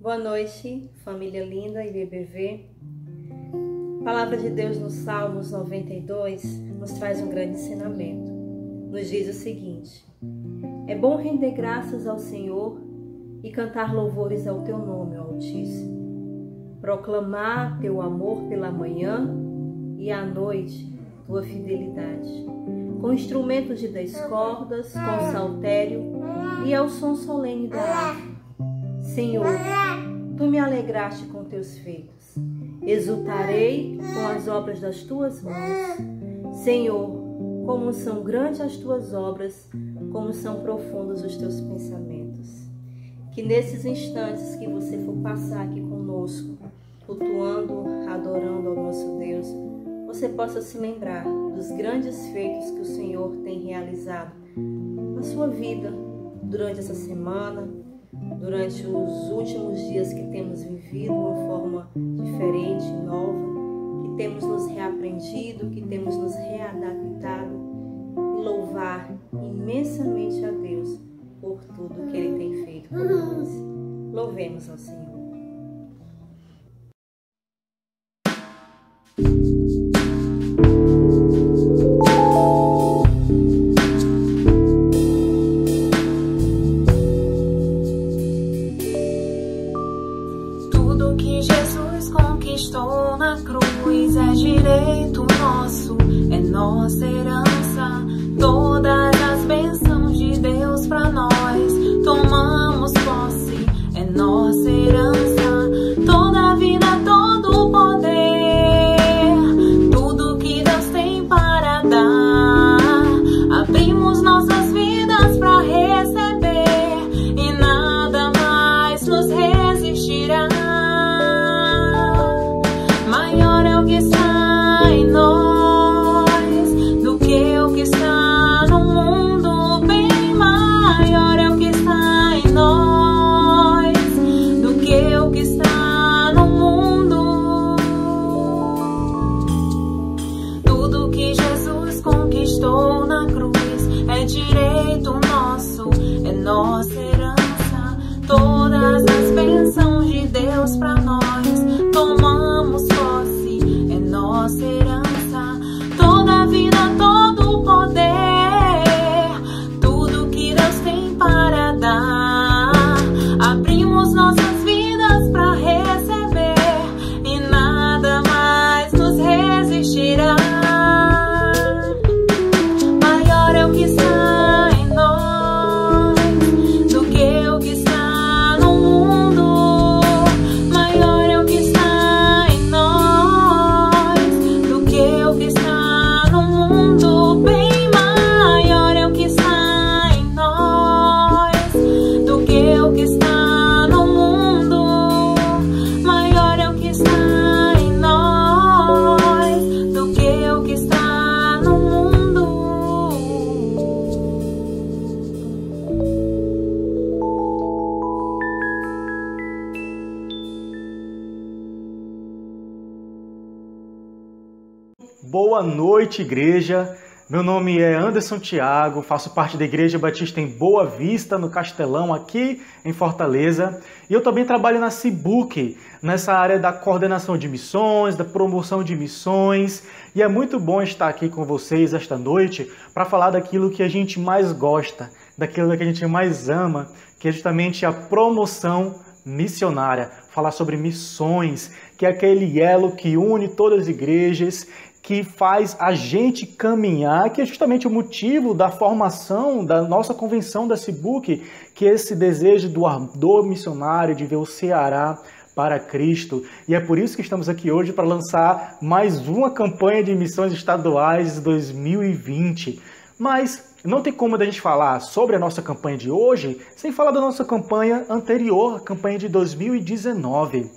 Boa noite, família linda e IBBV. A palavra de Deus no Salmos 92 nos traz um grande ensinamento. Nos diz o seguinte: é bom render graças ao Senhor e cantar louvores ao teu nome, ó Altíssimo. Proclamar teu amor pela manhã e à noite tua fidelidade, com instrumentos de 10 cordas, com saltério e ao som solene da harpa. Senhor, tu me alegraste com teus feitos, exultarei com as obras das tuas mãos. Senhor, como são grandes as tuas obras, como são profundos os teus pensamentos. Que nesses instantes que você for passar aqui conosco, cultuando, adorando ao nosso Deus, você possa se lembrar dos grandes feitos que o Senhor tem realizado na sua vida durante essa semana, durante os últimos dias que temos vivido de uma forma diferente, nova, que temos nos reaprendido, que temos nos readaptado, e louvar imensamente a Deus por tudo que Ele tem feito por nós. Louvemos ao Senhor. Conquistou na cruz, é direito nosso, é nossa herança. Todas as bênçãos de Deus pra nós, tomamos posse, é nossa herança. Toda a vida, todo o poder, tudo que Deus tem para dar, abrimos nossas vidas pra receber e nada mais nos resistirá. Maior é o que está em nós do que o que está no mundo. Bem maior é o que está em nós do que o que está no mundo. Tudo que Jesus conquistou na cruz é direito nosso, é nossa herança. Todas as bênçãos de Deus pra nós, tomamos posse, é nossa herança. Toda a vida, todo o poder, tudo que Deus tem para dar, abrimos nossas vidas para receber e nada mais nos resistirá. Maior é o que está em nós do que o que está no mundo. Maior é o que está em nós do que o que está no mundo. Bem maior é o que está em nós do que o que está no mundo. Maior é o que está em nós do que o que está no mundo. Boa noite, igreja. Meu nome é Anderson Thiago, faço parte da Igreja Batista em Boa Vista, no Castelão, aqui em Fortaleza. E eu também trabalho na CIBUC, nessa área da coordenação de missões, da promoção de missões. E é muito bom estar aqui com vocês esta noite para falar daquilo que a gente mais gosta, daquilo que a gente mais ama, que é justamente a promoção missionária. Falar sobre missões, que é aquele elo que une todas as igrejas, que faz a gente caminhar, que é justamente o motivo da formação da nossa convenção da CIBUC, que é esse desejo do ardor missionário de ver o Ceará para Cristo. E é por isso que estamos aqui hoje para lançar mais uma campanha de missões estaduais 2020. Mas não tem como a gente falar sobre a nossa campanha de hoje sem falar da nossa campanha anterior, a campanha de 2019.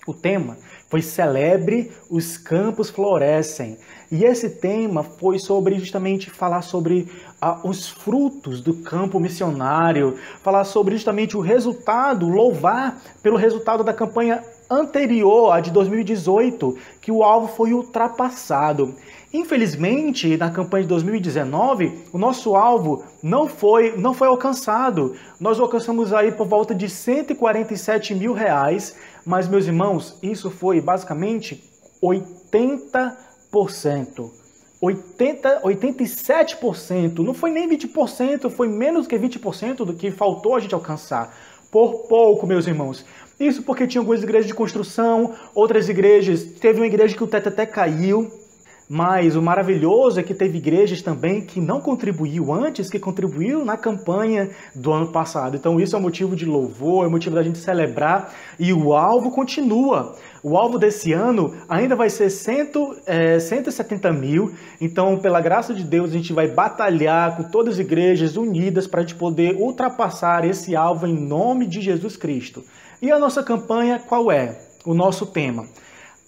O tema foi Celebre os Campos Florescem. E esse tema foi sobre justamente falar sobre os frutos do campo missionário, falar sobre justamente o resultado, louvar pelo resultado da campanha anterior, a de 2018, que o alvo foi ultrapassado. Infelizmente, na campanha de 2019, o nosso alvo não foi alcançado. Nós alcançamos aí por volta de R$147 mil, mas, meus irmãos, isso foi basicamente 80%. 87%, não foi nem 20%, foi menos que 20% do que faltou a gente alcançar. Por pouco, meus irmãos. Isso porque tinha algumas igrejas de construção, outras igrejas, teve uma igreja que o teto até caiu, mas o maravilhoso é que teve igrejas também que não contribuiu antes, que contribuiu na campanha do ano passado. Então isso é motivo de louvor, é motivo da gente celebrar, e o alvo continua. O alvo desse ano ainda vai ser 170 mil, então pela graça de Deus a gente vai batalhar com todas as igrejas unidas para a gente poder ultrapassar esse alvo em nome de Jesus Cristo. E a nossa campanha qual é? O nosso tema.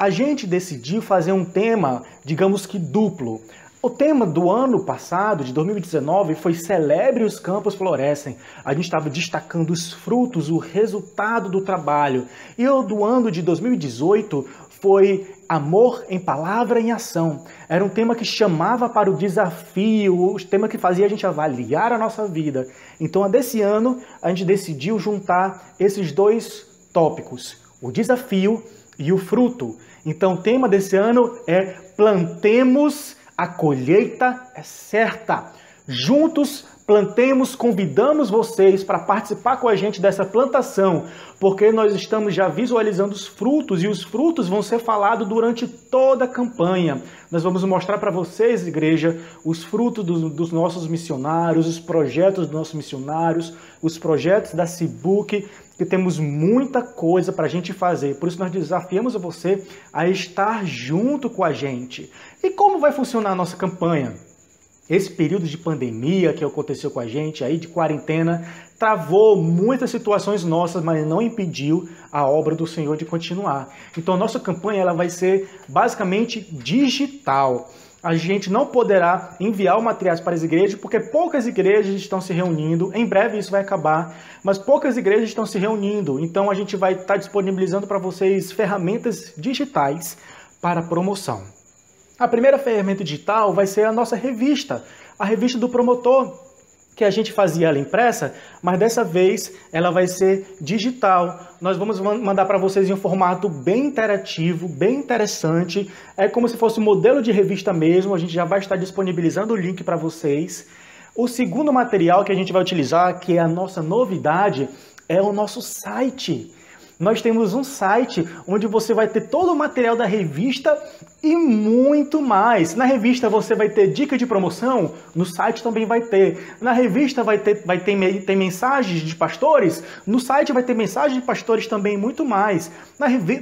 A gente decidiu fazer um tema, digamos que duplo. O tema do ano passado, de 2019, foi Celebre os Campos Florescem. A gente estava destacando os frutos, o resultado do trabalho. E o do ano de 2018 foi Amor em Palavra e em Ação. Era um tema que chamava para o desafio, o tema que fazia a gente avaliar a nossa vida. Então, desse ano, a gente decidiu juntar esses dois tópicos, o desafio e o fruto. Então, o tema desse ano é Plantemos, a colheita é certa. Juntos, plantemos, convidamos vocês para participar com a gente dessa plantação, porque nós estamos já visualizando os frutos, e os frutos vão ser falados durante toda a campanha. Nós vamos mostrar para vocês, igreja, os frutos dos nossos missionários, os projetos dos nossos missionários, os projetos da CIBUC, que temos muita coisa para a gente fazer. Por isso nós desafiamos você a estar junto com a gente. E como vai funcionar a nossa campanha? Esse período de pandemia que aconteceu com a gente, aí de quarentena, travou muitas situações nossas, mas não impediu a obra do Senhor de continuar. Então a nossa campanha ela vai ser basicamente digital. A gente não poderá enviar materiais para as igrejas, porque poucas igrejas estão se reunindo. Em breve isso vai acabar, mas poucas igrejas estão se reunindo. Então a gente vai estar disponibilizando para vocês ferramentas digitais para promoção. A primeira ferramenta digital vai ser a nossa revista, a revista do promotor, que a gente fazia ela impressa, mas dessa vez ela vai ser digital. Nós vamos mandar para vocês em um formato bem interativo, bem interessante. É como se fosse um modelo de revista mesmo, a gente já vai estar disponibilizando o link para vocês. O segundo material que a gente vai utilizar, que é a nossa novidade, é o nosso site. Nós temos um site onde você vai ter todo o material da revista e muito mais. Na revista você vai ter dica de promoção, no site também vai ter. Na revista vai ter mensagens de pastores, no site vai ter mensagens de pastores também e muito mais.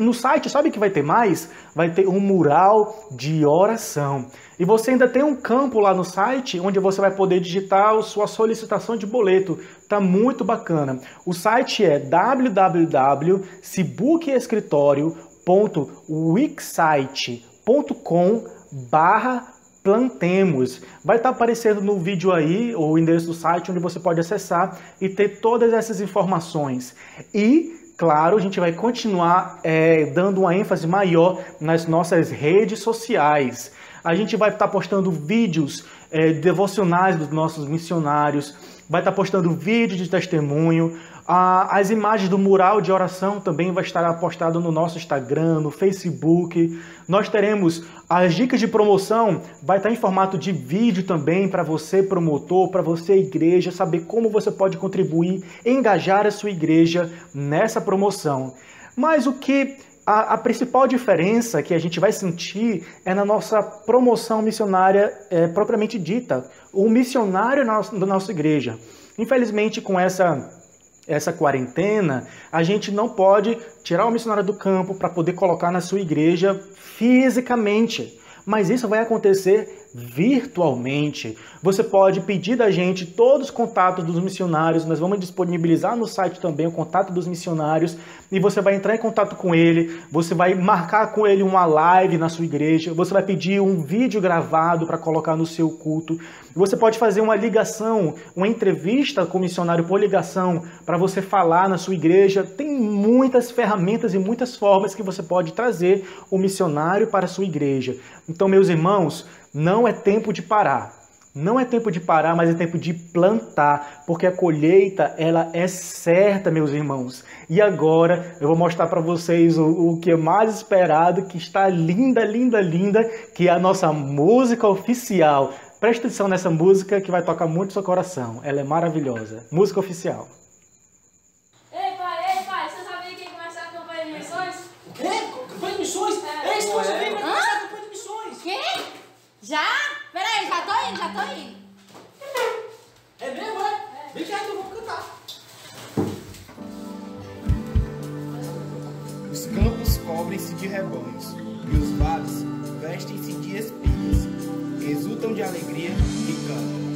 No site, sabe o que vai ter mais? Vai ter um mural de oração. E você ainda tem um campo lá no site onde você vai poder digitar a sua solicitação de boleto. Tá muito bacana. O site é www.cibuqueescritorio.wixsite.com/plantemos. Vai estar aparecendo no vídeo aí o endereço do site onde você pode acessar e ter todas essas informações. E claro, a gente vai continuar dando uma ênfase maior nas nossas redes sociais. A gente vai estar postando vídeos devocionais dos nossos missionários, vai estar postando vídeos de testemunho, as imagens do mural de oração também vai estar postado no nosso Instagram, no Facebook. Nós teremos as dicas de promoção, vai estar em formato de vídeo também para você promotor, para você igreja, saber como você pode contribuir, engajar a sua igreja nessa promoção. Mas o que a principal diferença que a gente vai sentir é na nossa promoção missionária propriamente dita, o missionário da nossa igreja. Infelizmente, com essa quarentena, a gente não pode tirar o missionário do campo para poder colocar na sua igreja fisicamente. Mas isso vai acontecer virtualmente. Você pode pedir da gente todos os contatos dos missionários, nós vamos disponibilizar no site também o contato dos missionários, e você vai entrar em contato com ele, você vai marcar com ele uma live na sua igreja, você vai pedir um vídeo gravado para colocar no seu culto, você pode fazer uma ligação, uma entrevista com o missionário por ligação, para você falar na sua igreja. Tem muitas ferramentas e muitas formas que você pode trazer o missionário para a sua igreja. Então, meus irmãos, não é tempo de parar. Não é tempo de parar, mas é tempo de plantar, porque a colheita, ela é certa, meus irmãos. E agora eu vou mostrar para vocês o que é mais esperado, que está linda, linda, linda, que é a nossa música oficial. Presta atenção nessa música que vai tocar muito seu coração. Ela é maravilhosa. Música oficial. Ei pai, você sabia que ia começar a campanha de missões? O quê? Campanha de missões? Ei, esposa, vem, vai começar a campanha de missões. Quê? Já? Peraí, já tô indo. É mesmo, é? Vem cá que eu vou cantar. Os campos cobrem-se de rebanhos, e os vales vestem-se de espigas, exultam de alegria e cantam.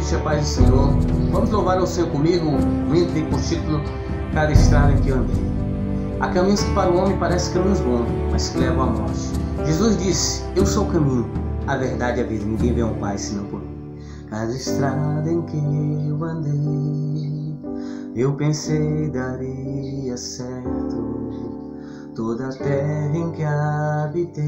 noite, a paz do Senhor. Vamos louvar ao Senhor comigo, um hino que tem por título Cada Estrada em que andei. Há caminhos que para o homem parecem caminhos bons, mas que levam à morte. Jesus disse, eu sou o caminho, a verdade e a vida, ninguém vê ao Pai senão por mim. Cada estrada em que eu andei, eu pensei daria certo. Toda a terra em que habitei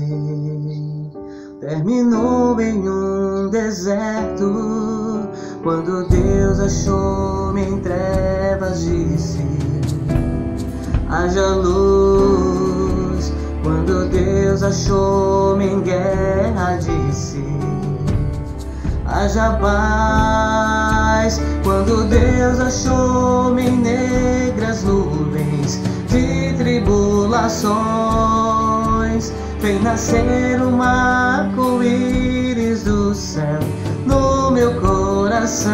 terminou em um deserto. Quando Deus achou-me em trevas, disse: haja luz. Quando Deus achou-me em guerra, disse: haja paz. Quando Deus achou-me em negras nuvens de tribulações, fez nascer um arco-íris do céu no meu coração.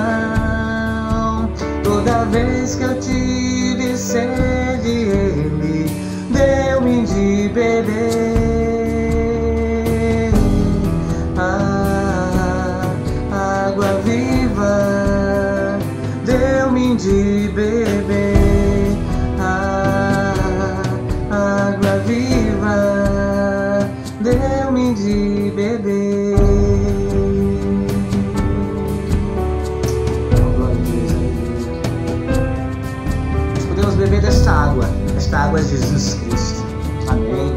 Toda vez que eu tive sede, Ele deu-me de beber. Água viva, deu-me de beber. Água viva, deu-me de beber. Nós podemos beber desta água. Esta água é Jesus Cristo. Amém.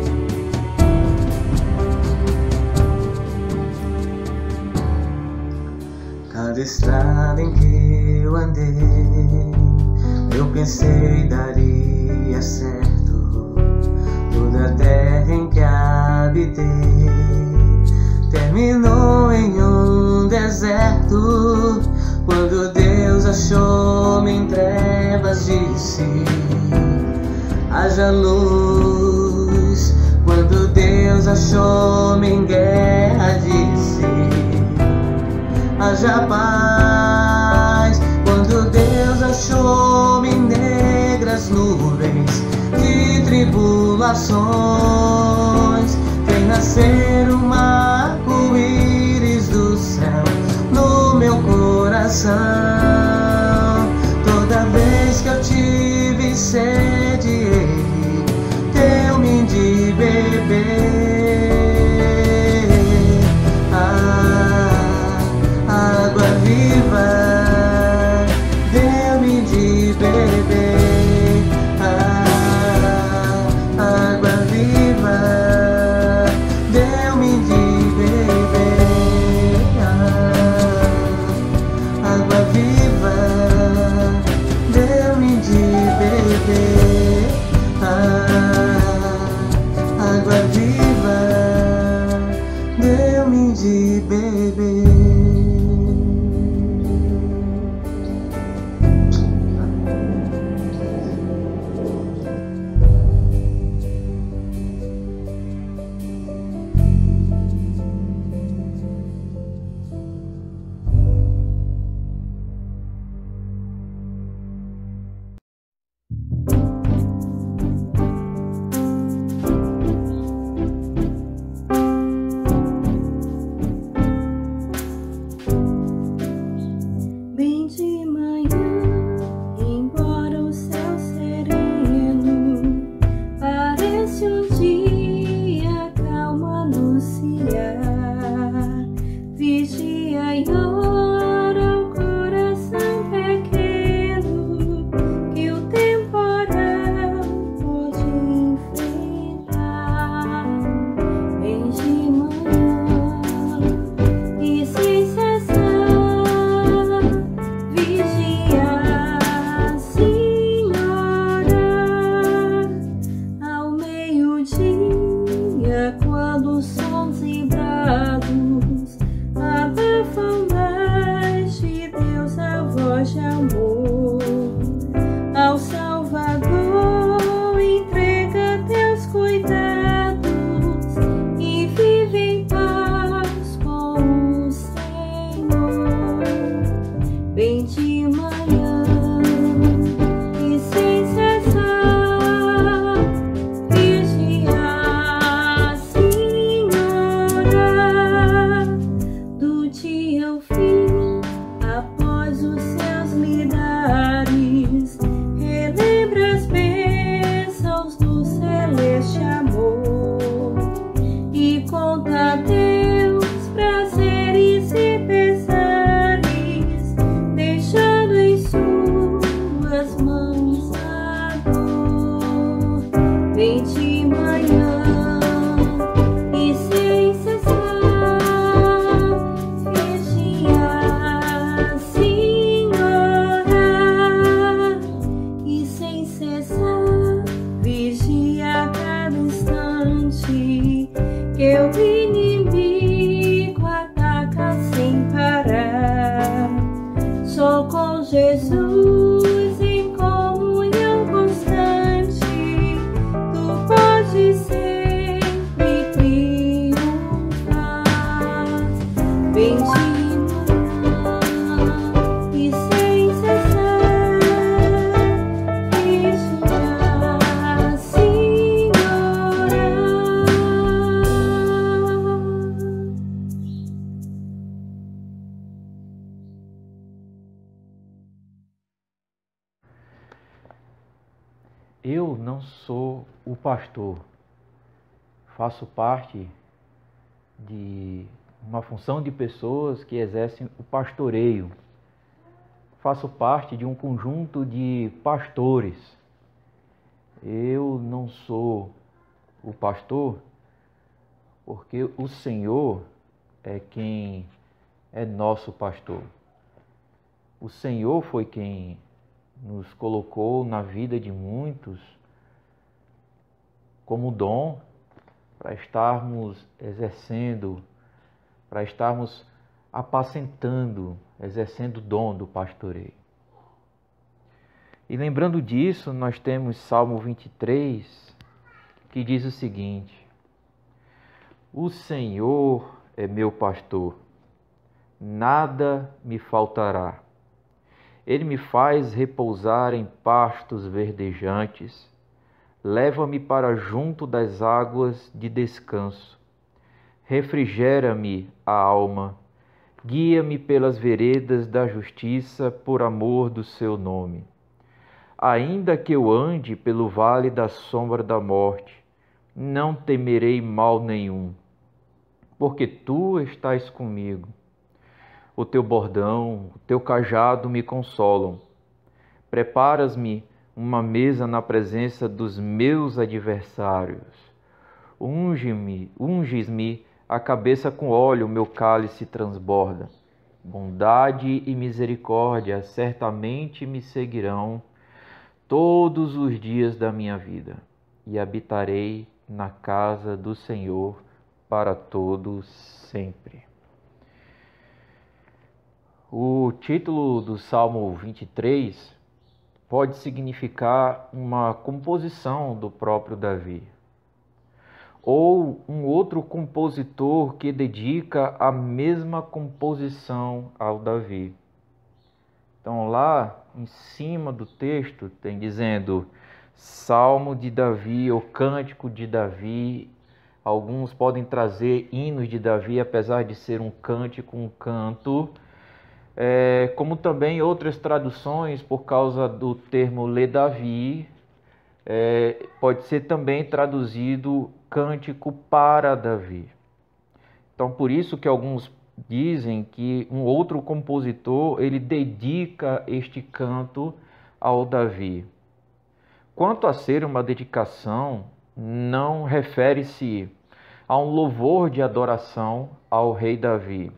Cada estrada em que eu andei, eu pensei daria certo. Toda a terra em que habitei terminou em um deserto. Quando Deus achou-me em trevas, disse: haja luz. Quando Deus achou-me em guerra, disse: haja paz. Quando Deus achou-me em negras nuvens de tribulações, fez nascer um arco-íris do céu no meu coração. Toda vez que eu tive sede, Ele deu-me de beber. Água viva, deu-me de beber. Água viva, deu-me de beber. Água viva, deu-me de beber. Água viva, deu-me de beber. cessar, vigia a cada instante, que o inimigo ataca sem parar. Só com Jesus em comunhão constante, tu podes sempre triunfar. Bendito e sem cessar, vigiar, Senhor. Eu não sou o pastor, faço parte de uma função de pessoas que exercem o pastoreio. Faço parte de um conjunto de pastores. Eu não sou o pastor porque o Senhor é quem é nosso pastor. O Senhor foi quem nos colocou na vida de muitos como dom para estarmos exercendo, para estarmos apacentando, exercendo o dom do pastoreio. E lembrando disso, nós temos Salmo 23, que diz o seguinte: o Senhor é meu pastor, nada me faltará. Ele me faz repousar em pastos verdejantes, leva-me para junto das águas de descanso, refrigera-me a alma, guia-me pelas veredas da justiça por amor do seu nome. Ainda que eu ande pelo vale da sombra da morte, não temerei mal nenhum, porque tu estás comigo. O teu bordão, o teu cajado me consolam. Preparas-me uma mesa na presença dos meus adversários. Unges-me a cabeça com óleo, meu cálice transborda. Bondade e misericórdia certamente me seguirão todos os dias da minha vida, e habitarei na casa do Senhor para todo sempre. O título do Salmo 23 pode significar uma composição do próprio Davi, ou um outro compositor que dedica a mesma composição ao Davi. Então lá em cima do texto tem dizendo Salmo de Davi ou Cântico de Davi. Alguns podem trazer hinos de Davi, apesar de ser um cântico, um canto. Como também outras traduções, por causa do termo Lê Davi, pode ser também traduzido cântico para Davi. Então, por isso que alguns dizem que um outro compositor, ele dedica este canto ao Davi. Quanto a ser uma dedicação, não refere-se a um louvor de adoração ao rei Davi,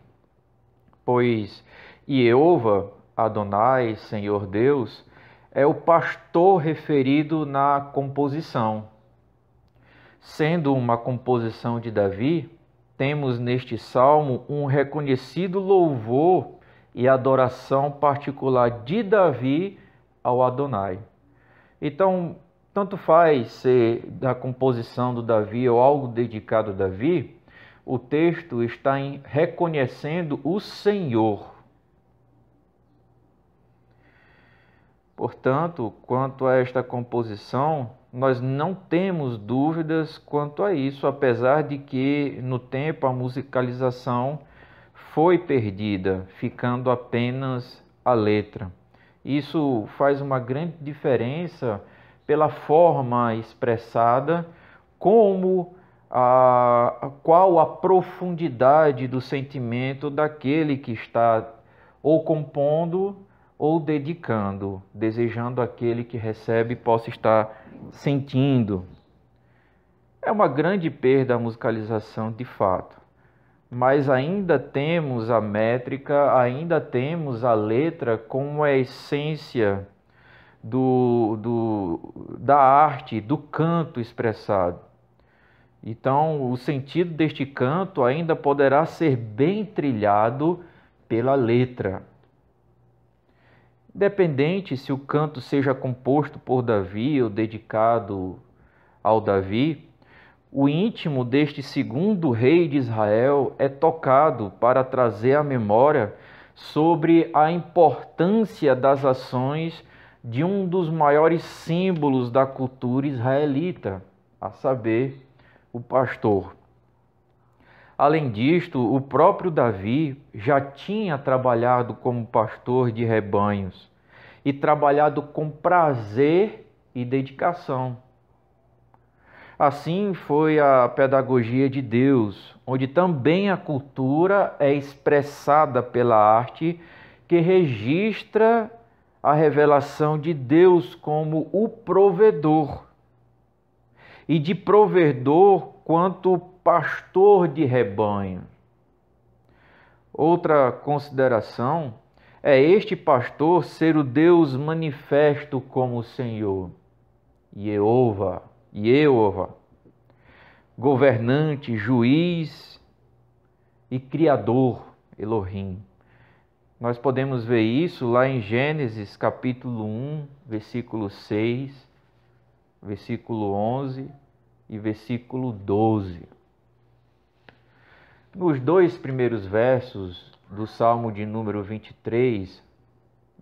pois Jeová, Adonai, Senhor Deus, é o pastor referido na composição. Sendo uma composição de Davi, temos neste salmo um reconhecido louvor e adoração particular de Davi ao Adonai. Então, tanto faz ser da composição do Davi ou algo dedicado a Davi, o texto está reconhecendo o Senhor. Portanto, quanto a esta composição, nós não temos dúvidas quanto a isso, apesar de que no tempo a musicalização foi perdida, ficando apenas a letra. Isso faz uma grande diferença pela forma expressada, qual a profundidade do sentimento daquele que está ou compondo ou dedicando, desejando aquele que recebe possa estar sentindo. É uma grande perda a musicalização de fato, mas ainda temos a métrica, ainda temos a letra como a essência do da arte, do canto expressado. Então, o sentido deste canto ainda poderá ser bem trilhado pela letra. Independente se o canto seja composto por Davi ou dedicado ao Davi, o íntimo deste segundo rei de Israel é tocado para trazer à memória sobre a importância das ações de um dos maiores símbolos da cultura israelita, a saber, o pastor. Além disto, o próprio Davi já tinha trabalhado como pastor de rebanhos e trabalhado com prazer e dedicação. Assim foi a pedagogia de Deus, onde também a cultura é expressada pela arte que registra a revelação de Deus como o provedor, e de provedor quanto pastor de rebanho. Outra consideração é este pastor ser o Deus manifesto como Senhor, Jeová, governante, juiz e criador, Elohim. Nós podemos ver isso lá em Gênesis capítulo 1, versículo 6, versículo 11 e versículo 12. Nos dois primeiros versos do Salmo de número 23,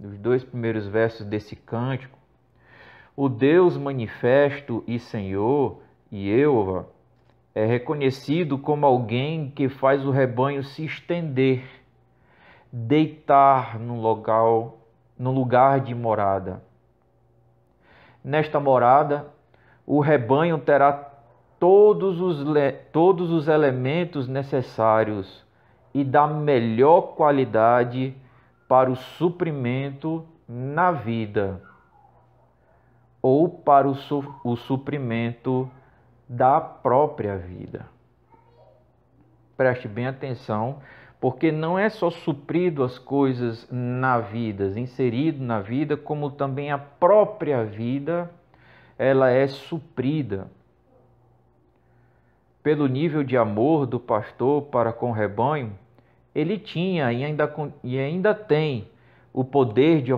nos dois primeiros versos desse cântico, o Deus manifesto e Senhor, Jeová, é reconhecido como alguém que faz o rebanho se estender, deitar no lugar de morada. Nesta morada, o rebanho terá todos os elementos necessários e da melhor qualidade para o suprimento na vida ou para o suprimento da própria vida. Preste bem atenção, porque não é só suprido as coisas na vida, inserido na vida, como também a própria vida, ela é suprida. Pelo nível de amor do pastor para com o rebanho, ele tinha e ainda tem o poder de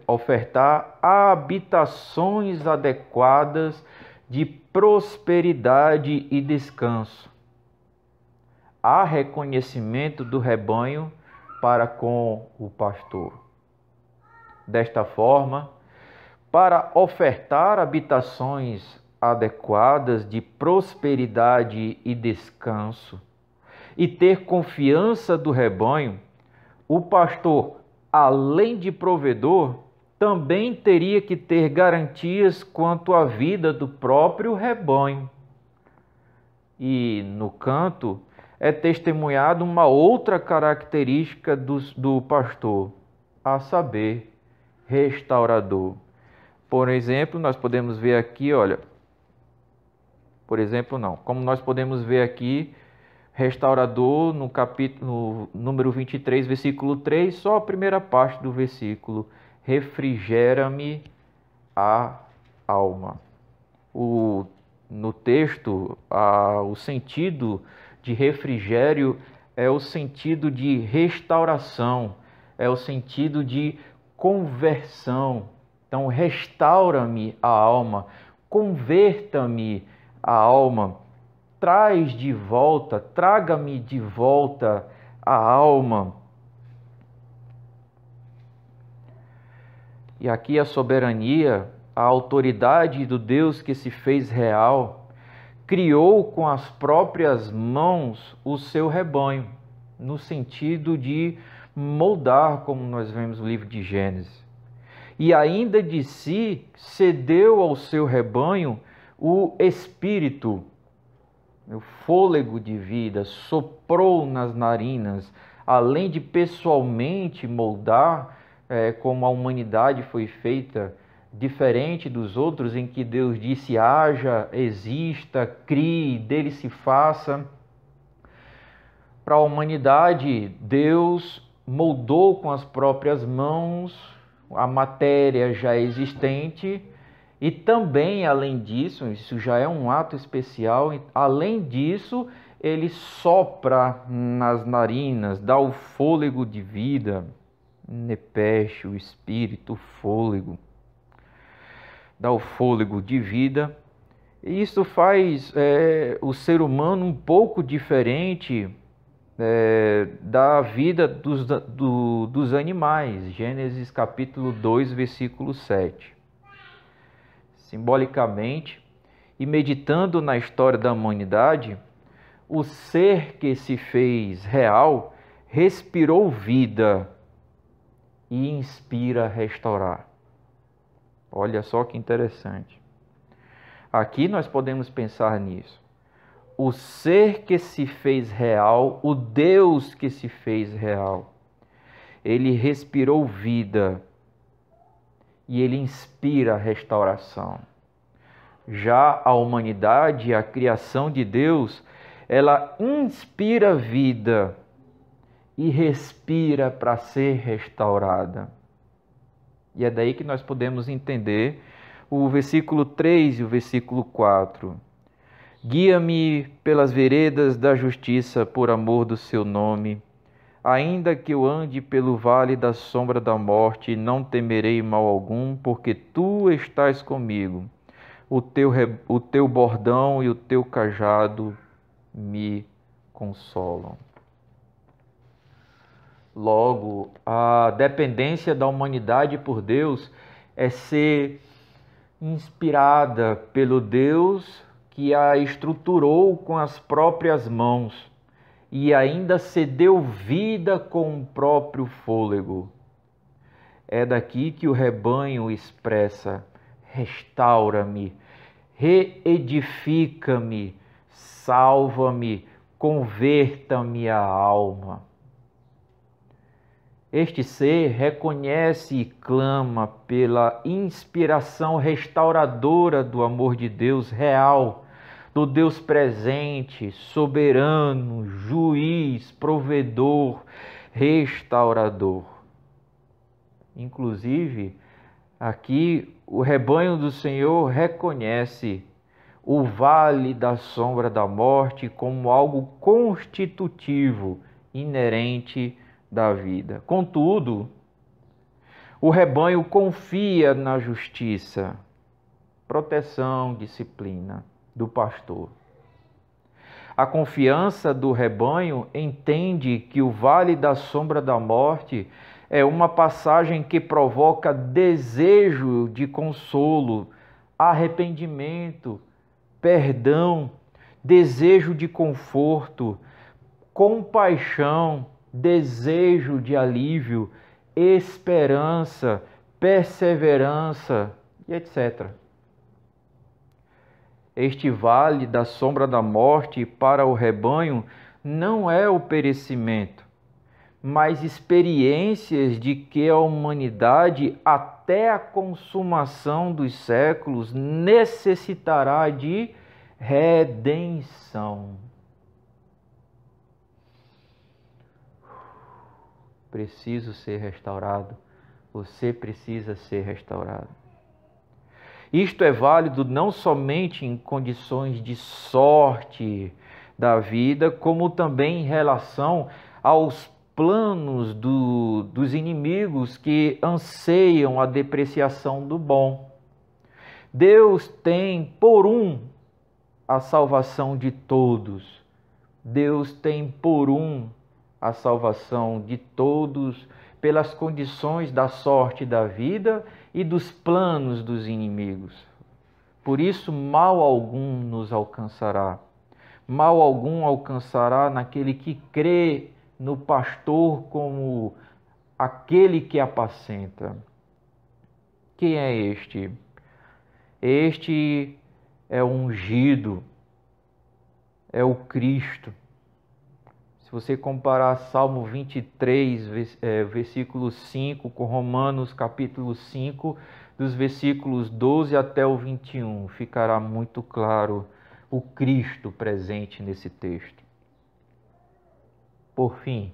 ofertar habitações adequadas de prosperidade e descanso. Há reconhecimento do rebanho para com o pastor. Desta forma, para ofertar habitações adequadas de prosperidade e descanso e ter confiança do rebanho, o pastor, além de provedor, também teria que ter garantias quanto à vida do próprio rebanho. E no canto é testemunhado uma outra característica do pastor, a saber, restaurador. Por exemplo, nós podemos ver aqui, como nós podemos ver aqui, restaurador no capítulo número 23, versículo 3, só a primeira parte do versículo, refrigera-me a alma. No texto, o sentido de refrigério é o sentido de restauração, é o sentido de conversão. Então, restaura-me a alma, converta-me a alma, traga-me de volta a alma. E aqui a soberania, a autoridade do Deus que se fez real, criou com as próprias mãos o seu rebanho, no sentido de moldar, como nós vemos no livro de Gênesis. E ainda de si cedeu ao seu rebanho o Espírito, o fôlego de vida, soprou nas narinas, além de pessoalmente moldar, como a humanidade foi feita, diferente dos outros em que Deus disse haja, exista, crie, dele se faça. Para a humanidade, Deus moldou com as próprias mãos a matéria já existente E também, além disso, isso já é um ato especial, além disso, ele sopra nas narinas, dá o fôlego de vida, nepesh, o espírito, o fôlego, dá o fôlego de vida. E isso faz o ser humano um pouco diferente da vida dos animais. Gênesis capítulo 2, versículo 7. Simbolicamente, e meditando na história da humanidade, o ser que se fez real respirou vida e inspira a restaurar. Olha só que interessante. Aqui nós podemos pensar nisso. O ser que se fez real, o Deus que se fez real, ele respirou vida e ele inspira a restauração. Já a humanidade, a criação de Deus, ela inspira vida e respira para ser restaurada. E é daí que nós podemos entender o versículo 3 e o versículo 4. Guia-me pelas veredas da justiça por amor do seu nome. Ainda que eu ande pelo vale da sombra da morte, não temerei mal algum, porque tu estás comigo. O teu bordão e o teu cajado me consolam. Logo, a dependência da humanidade por Deus é ser inspirada pelo Deus que a estruturou com as próprias mãos e ainda cedeu vida com o próprio fôlego. É daqui que o rebanho expressa: restaura-me, reedifica-me, salva-me, converta-me a alma. Este ser reconhece e clama pela inspiração restauradora do amor de Deus real, do Deus presente, soberano, juiz, provedor, restaurador. Inclusive, aqui o rebanho do Senhor reconhece o vale da sombra da morte como algo constitutivo, inerente da vida. Contudo, o rebanho confia na justiça, proteção, disciplina do pastor. A confiança do rebanho entende que o vale da sombra da morte é uma passagem que provoca desejo de consolo, arrependimento, perdão, desejo de conforto, compaixão, desejo de alívio, esperança, perseverança e etc. Este vale da sombra da morte para o rebanho não é o perecimento, mas experiências de que a humanidade, até a consumação dos séculos, necessitará de redenção. Preciso ser restaurado. Você precisa ser restaurado. Isto é válido não somente em condições de sorte da vida, como também em relação aos planos dos inimigos que anseiam a depreciação do bom. Deus tem por a salvação de todos. Deus tem por a salvação de todos pelas condições da sorte da vida e dos planos dos inimigos. Por isso, mal algum nos alcançará. Mal algum alcançará naquele que crê no pastor como aquele que apacenta. Quem é este? Este é o ungido, é o Cristo. Se você comparar Salmo 23, versículo 5, com Romanos capítulo 5, dos versículos 12 até o 21, ficará muito claro o Cristo presente nesse texto. Por fim,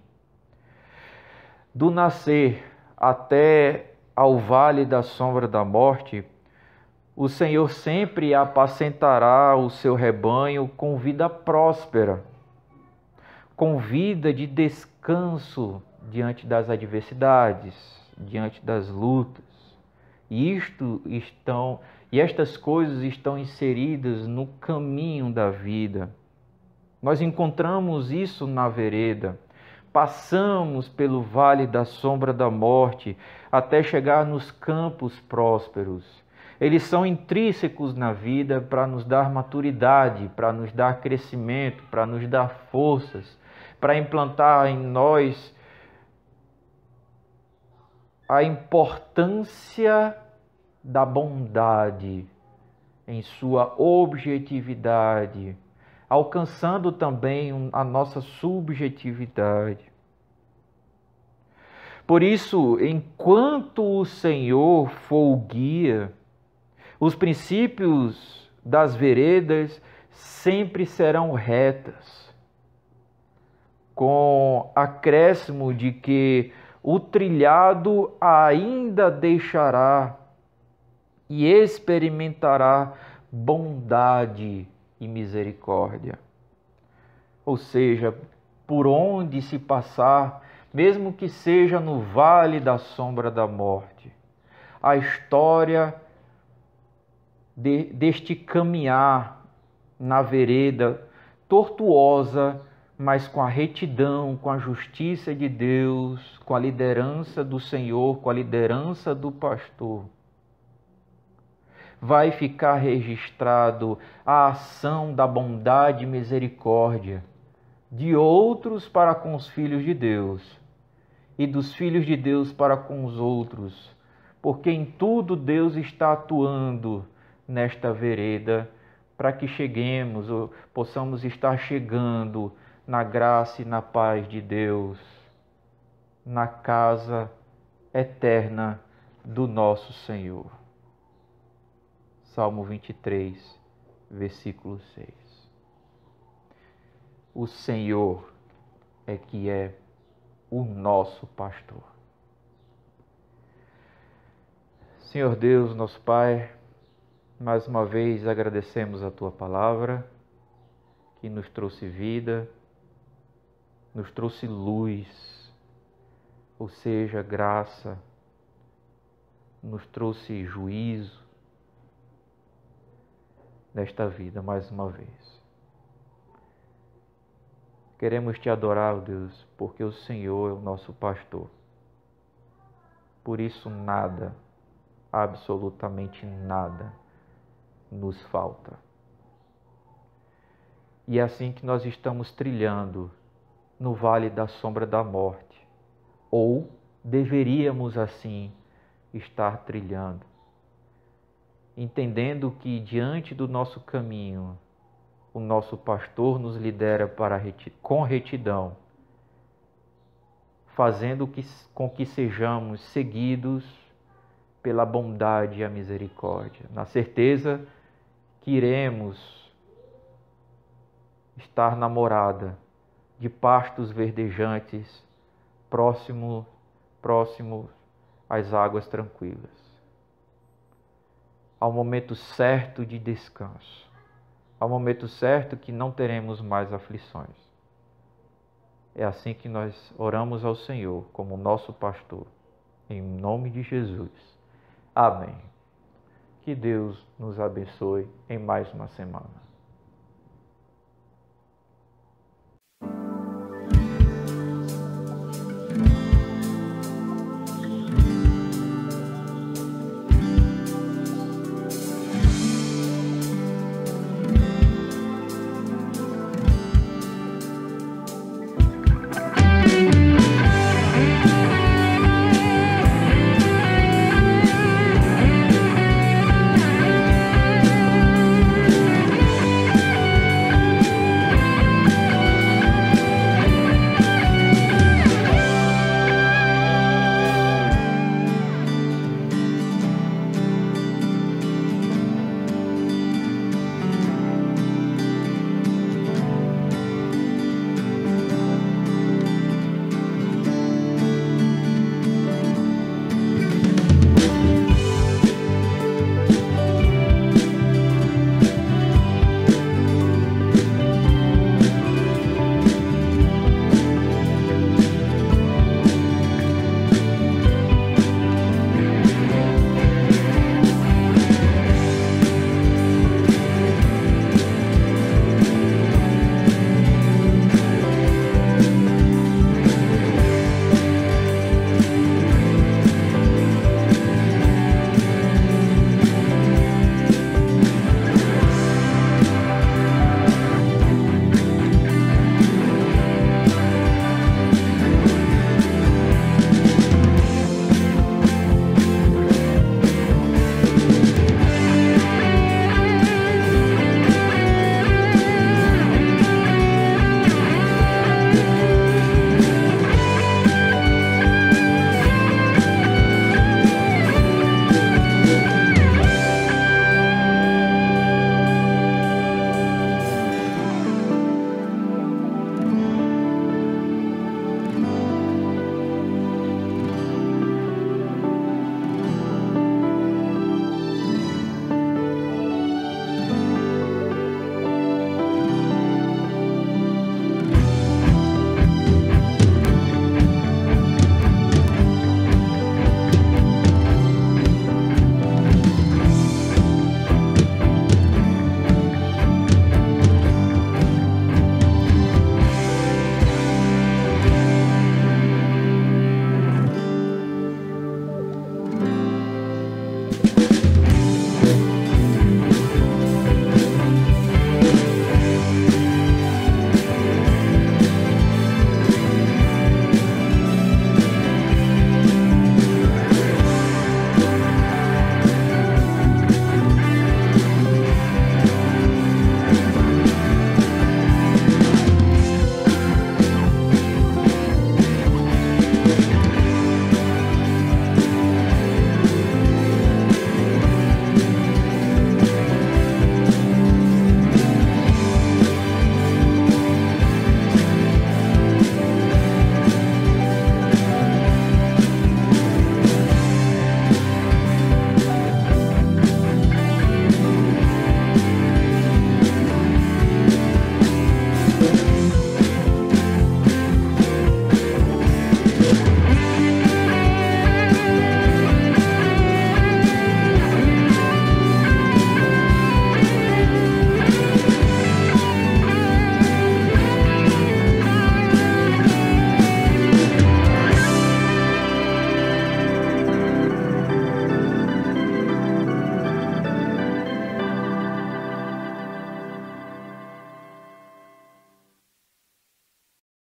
do nascer até ao vale da sombra da morte, O Senhor sempre apacentará o seu rebanho com vida próspera, com vida de descanso diante das adversidades, diante das lutas. E estas coisas estão inseridas no caminho da vida. Nós encontramos isso na vereda. Passamos pelo vale da sombra da morte até chegar nos campos prósperos. Eles são intrínsecos na vida para nos dar maturidade, para nos dar crescimento, para nos dar forças, para implantar em nós a importância da bondade em sua objetividade, alcançando também a nossa subjetividade. Por isso, enquanto o Senhor for o guia, os princípios das veredas sempre serão retas, com acréscimo de que o trilhado ainda deixará e experimentará bondade e misericórdia. Ou seja, por onde se passar, mesmo que seja no vale da sombra da morte, a história deste caminhar na vereda tortuosa, mas com a retidão, com a justiça de Deus, com a liderança do Senhor, com a liderança do pastor, vai ficar registrado a ação da bondade e misericórdia de outros para com os filhos de Deus e dos filhos de Deus para com os outros, porque em tudo Deus está atuando nesta vereda para que cheguemos ou possamos estar chegando na graça e na paz de Deus, na casa eterna do nosso Senhor. Salmo 23, versículo 6. O Senhor é que é o nosso pastor. Senhor Deus, nosso Pai, mais uma vez agradecemos a Tua palavra, que nos trouxe vida, nos trouxe luz, ou seja, graça, nos trouxe juízo nesta vida mais uma vez. Queremos Te adorar, ó Deus, porque o Senhor é o nosso pastor. Por isso nada, absolutamente nada, nos falta. E é assim que nós estamos trilhando no vale da sombra da morte, ou deveríamos assim estar trilhando, entendendo que diante do nosso caminho, o nosso pastor nos lidera com retidão, fazendo com que sejamos seguidos pela bondade e a misericórdia, na certeza que iremos estar na morada de pastos verdejantes, próximo às águas tranquilas, ao momento certo de descanso, ao momento certo que não teremos mais aflições. É assim que nós oramos ao Senhor como nosso pastor, em nome de Jesus. Amém. Que Deus nos abençoe em mais uma semana.